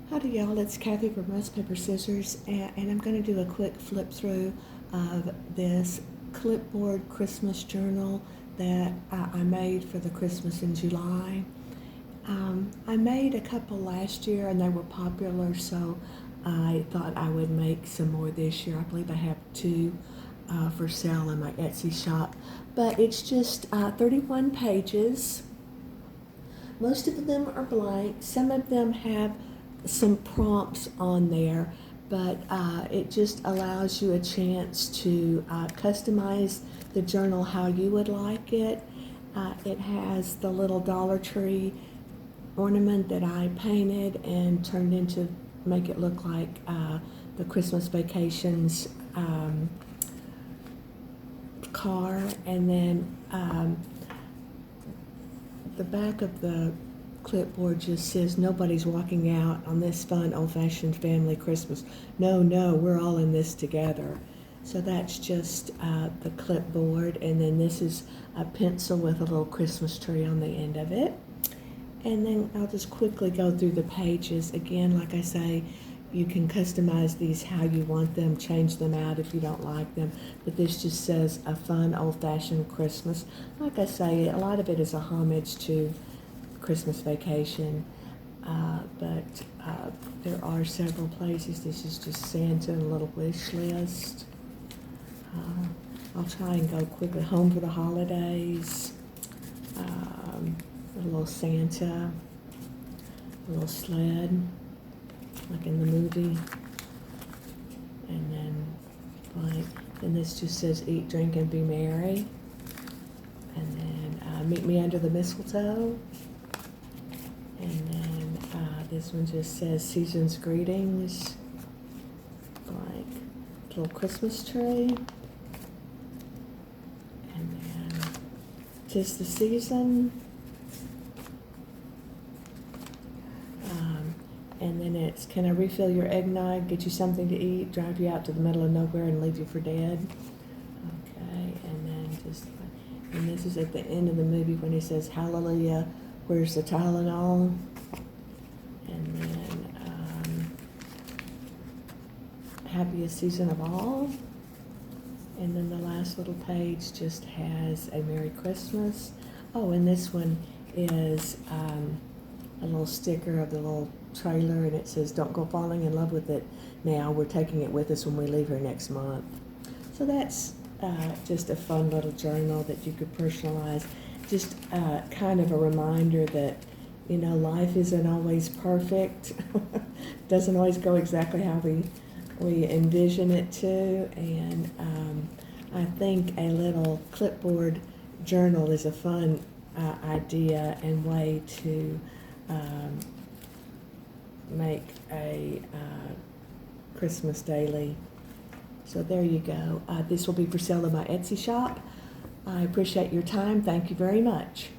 Howdy y'all, it's Kathy from RustPaperScissors, and I'm going to do a quick flip through of this Clipboard Christmas journal that I made for the Christmas in July. I made a couple last year and they were popular, so I thought I would make some more this year. I believe I have two for sale in my Etsy shop, but it's just 31 pages. Most of them are blank. Some of them have some prompts on there, but it just allows you a chance to customize the journal how you would like it. It has the little Dollar Tree ornament that I painted and turned into make it look like the Christmas Vacations car, and then the back of the clipboard just says nobody's walking out on this fun old-fashioned family Christmas. No, we're all in this together. So that's just the clipboard, and then this is a pencil with a little Christmas tree on the end of it. And then I'll just quickly go through the pages. Again, like I say, you can customize these how you want them, change them out if you don't like them. But this just says a fun old-fashioned Christmas. Like I say, a lot of it is a homage to Christmas Vacation, but there are several places. This is just Santa and a little wish list. I'll try and go quickly. Home for the Holidays, a little Santa, a little sled, like in the movie, and then blank. And this just says eat, drink, and be merry. And then meet me under the mistletoe. And then this one just says season's greetings, blank, little Christmas tree. And then 'tis the season. And then it's, can I refill your eggnog, get you something to eat, drive you out to the middle of nowhere and leave you for dead? Okay, and then just, and this is at the end of the movie when he says, hallelujah, where's the Tylenol? And then happiest season of all. And then the last little page just has a Merry Christmas. Oh, and this one is a little sticker of the little trailer, and it says, don't go falling in love with it now, we're taking it with us when we leave here next month. So that's just a fun little journal that you could personalize. Just kind of a reminder that, you know, life isn't always perfect. Doesn't always go exactly how we envision it to, and I think a little clipboard journal is a fun idea and way to make a Christmas daily. So there you go. This will be for sale in my Etsy shop. I appreciate your time. Thank you very much.